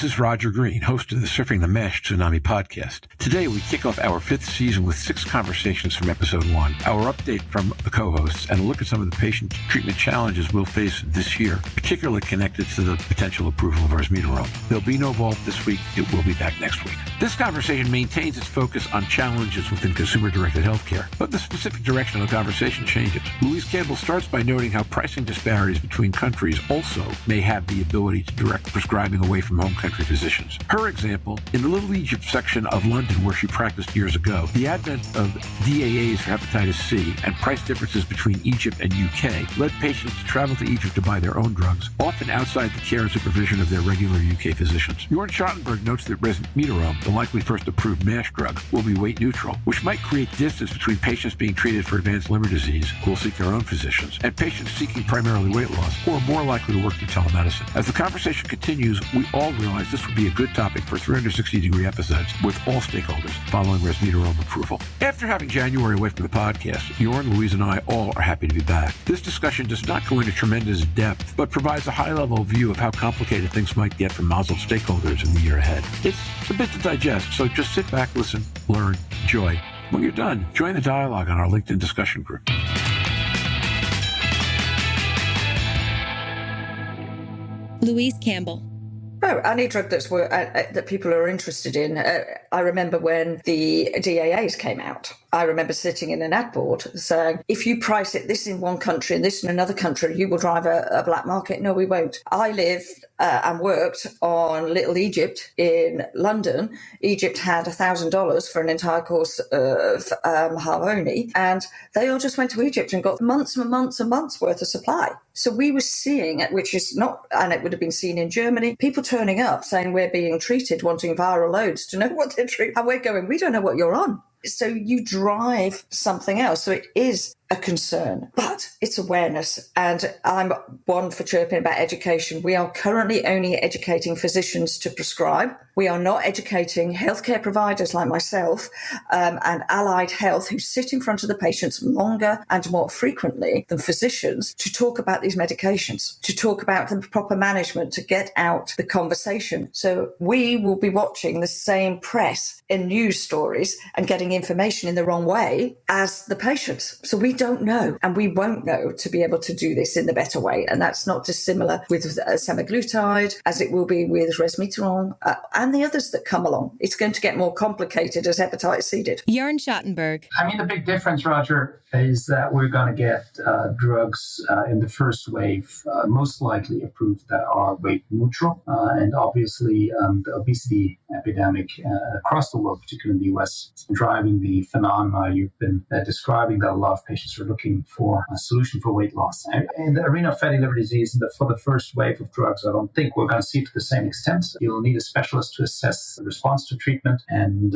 is Roger Green, host of the SurfingMASH Tsunami podcast. Today, we kick off our 5th season with 6 conversations from episode 1, our update from the co-hosts, and a look at some of the patient treatment challenges we'll face this year, particularly connected to the potential approval of resmetirom. There'll be no vault this week. It will be back next week. This conversation maintains its focus on challenges within consumer-directed healthcare, but the specific direction of the conversation changes. Louise Campbell starts by noting how pricing disparities between countries also may have the ability to direct prescribing away from home country physicians. Her example, in the Little Egypt section of London where she practiced years ago, the advent of DAAs for hepatitis C and price differences between Egypt and UK led patients to travel to Egypt to buy their own drugs, often outside the care and supervision of their regular UK physicians. Jorn Schattenberg notes that resmetirom, the likely first approved MASH drug, will be weight neutral, which might create distance between patients being treated for advanced liver disease, who will seek their own physicians, and patients seeking primarily weight loss, who are more likely to work through telemedicine. As the conversation continues, we all realize this would be a good topic for 360-degree episodes with all stakeholders following resmetirom approval. After having January away from the podcast, Jorn, Louise, and I all are happy to be back. This discussion does not go into tremendous depth, but provides a high-level view of how complicated things might get for mazeled stakeholders in the year ahead. It's a bit to digest, so just sit back, listen, learn, enjoy. When you're done, join the dialogue on our LinkedIn discussion group. Louise Campbell. Oh, any drug that people are interested in. I remember when the DAAs came out. I remember sitting in an ad board saying, if you price it this in one country and this in another country, you will drive a black market. No, we won't. I lived and worked on Little Egypt in London. Egypt had $1,000 for an entire course of Harvoni, and they all just went to Egypt and got months and months and months worth of supply. So we were seeing, which is not, and it would have been seen in Germany, people turning up saying we're being treated, wanting viral loads to know what they're treating. And we're going, we don't know what you're on. So you drive something else. So it is a concern, but it's awareness. And I'm one for chirping about education. We are currently only educating physicians to prescribe. We are not educating healthcare providers like myself and allied health who sit in front of the patients longer and more frequently than physicians to talk about these medications, to talk about the proper management, to get out the conversation. So we will be watching the same press in news stories and getting information in the wrong way as the patients. So we don't know, and we won't know to be able to do this in the better way. And that's not dissimilar with semaglutide as it will be with resmetirom and the others that come along. It's going to get more complicated as hepatitis C did. Jorn Schattenberg. I mean, the big difference, Roger, is that we're going to get drugs in the first wave most likely approved that are weight neutral. And obviously, the obesity epidemic across the world, particularly in the US, has been driving the phenomena you've been describing, that a lot of patients are looking for a solution for weight loss. In the arena of fatty liver disease, for the first wave of drugs, I don't think we're going to see it to the same extent. You'll need a specialist to assess the response to treatment. And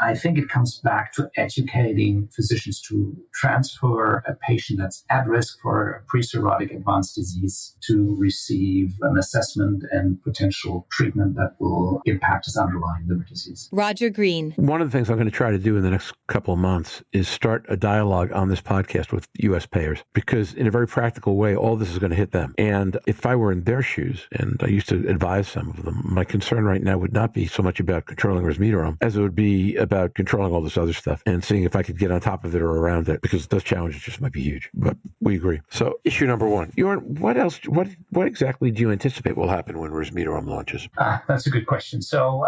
I think it comes back to educating physicians to transfer a patient that's at risk for a pre-cirrhotic advanced disease to receive an assessment and potential treatment that will impact his underlying liver disease. Roger Green. One of the things I'm going to try to do in the next couple of months is start a dialogue on this podcast with U.S. payers, because in a very practical way, all this is going to hit them. And if I were in their shoes, and I used to advise some of them, my concern right now would not be so much about controlling resmetirom as it would be about controlling all this other stuff and seeing if I could get on top of it or around it, because those challenges just might be huge. But we agree. So issue number one, Jorn, what else? What exactly do you anticipate will happen when resmetirom launches? That's a good question. So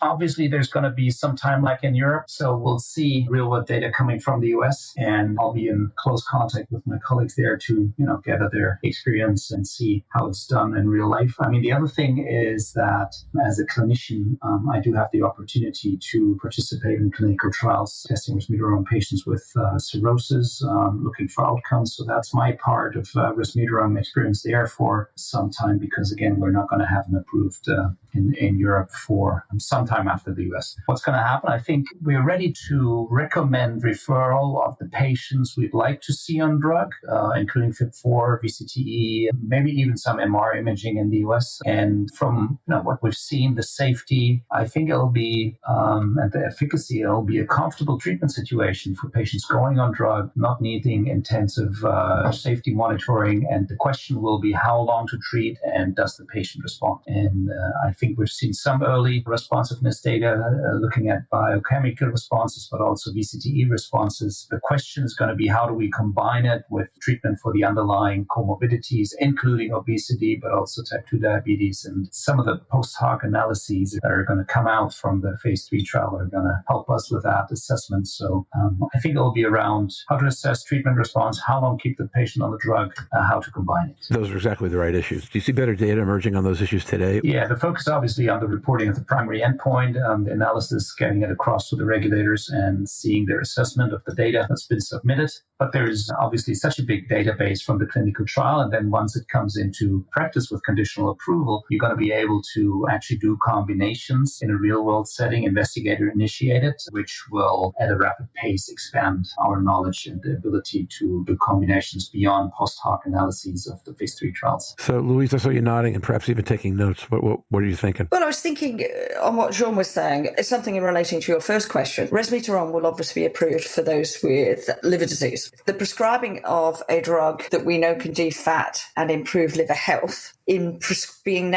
obviously there's going to be some time like in Europe. So we'll see real world data coming from the US, and I'll be in close contact with my colleagues there to, gather their experience and see how it's done in real life. I mean, the other thing is that as a clinician, I do have the opportunity to participate in clinical trials testing resmetirom patients with cirrhosis, looking for outcomes. So that's my part of resmetirom experience there for some time, because again, we're not going to have an approved in Europe for some time after the US. What's going to happen? I think we're ready to recommend referral of the patient patients we'd like to see on drug, including FIB4, VCTE, maybe even some MR imaging in the US. And from what we've seen, the safety, I think it'll be, and the efficacy, it'll be a comfortable treatment situation for patients going on drug, not needing intensive safety monitoring. And the question will be how long to treat and does the patient respond? And I think we've seen some early responsiveness data looking at biochemical responses, but also VCTE responses. The question is going to be how do we combine it with treatment for the underlying comorbidities, including obesity, but also type 2 diabetes. And some of the post hoc analyses that are going to come out from the phase 3 trial are going to help us with that assessment. So I think it'll be around how to assess treatment response, how long keep the patient on the drug, how to combine it. Those are exactly the right issues. Do you see better data emerging on those issues today? Yeah, the focus obviously on the reporting of the primary endpoint, the analysis, getting it across to the regulators and seeing their assessment of the data that's been submitted. But there is obviously such a big database from the clinical trial. And then once it comes into practice with conditional approval, you're going to be able to actually do combinations in a real world setting, investigator initiated, which will at a rapid pace expand our knowledge and the ability to do combinations beyond post hoc analyses of the phase 3 trials. So, Louise, I saw you nodding and perhaps even taking notes. What are you thinking? Well, I was thinking on what Jean was saying, something in relation to your first question. Resmetirom will obviously be approved for those with liver disease. The prescribing of a drug that we know can defat and improve liver health being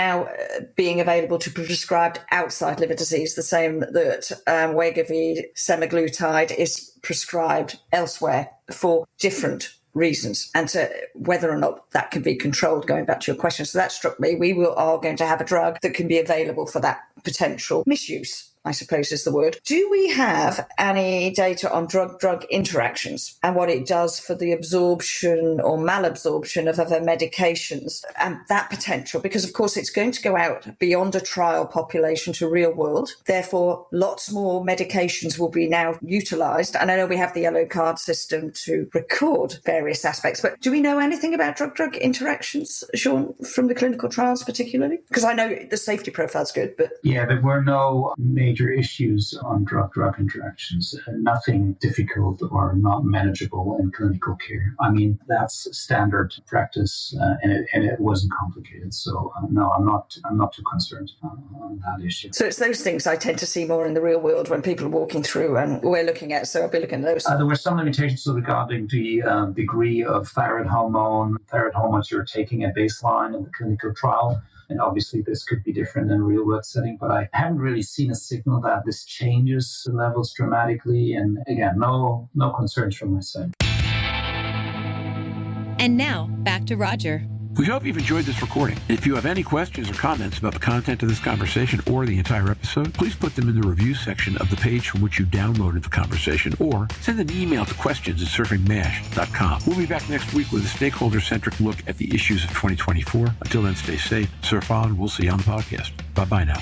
available to be prescribed outside liver disease, the same that Wegovy, semaglutide is prescribed elsewhere for different reasons, and to whether or not that can be controlled, going back to your question. So that struck me. We are going to have a drug that can be available for that potential misuse, I suppose is the word. Do we have any data on drug-drug interactions and what it does for the absorption or malabsorption of other medications and that potential? Because, of course, it's going to go out beyond a trial population to real world. Therefore, lots more medications will be now utilised. And I know we have the yellow card system to record various aspects, but do we know anything about drug-drug interactions, Sean, from the clinical trials particularly? Because I know the safety profile is good, but... Yeah, there were no major issues on drug-drug interactions, nothing difficult or not manageable in clinical care. I mean, that's standard practice, and it wasn't complicated. So no, I'm not too concerned on that issue. So it's those things I tend to see more in the real world when people are walking through, and we're looking at. So I'll be looking at those. There were some limitations regarding the degree of thyroid hormones you're taking at baseline in the clinical trial. And obviously, this could be different in a real-world setting, but I haven't really seen a signal that this changes the levels dramatically. And again, no concerns from my side. And now, back to Roger. We hope you've enjoyed this recording. If you have any questions or comments about the content of this conversation or the entire episode, please put them in the review section of the page from which you downloaded the conversation, or send an email to questions@surfingmash.com. We'll be back next week with a stakeholder-centric look at the issues of 2024. Until then, stay safe, surf on. We'll see you on the podcast. Bye-bye now.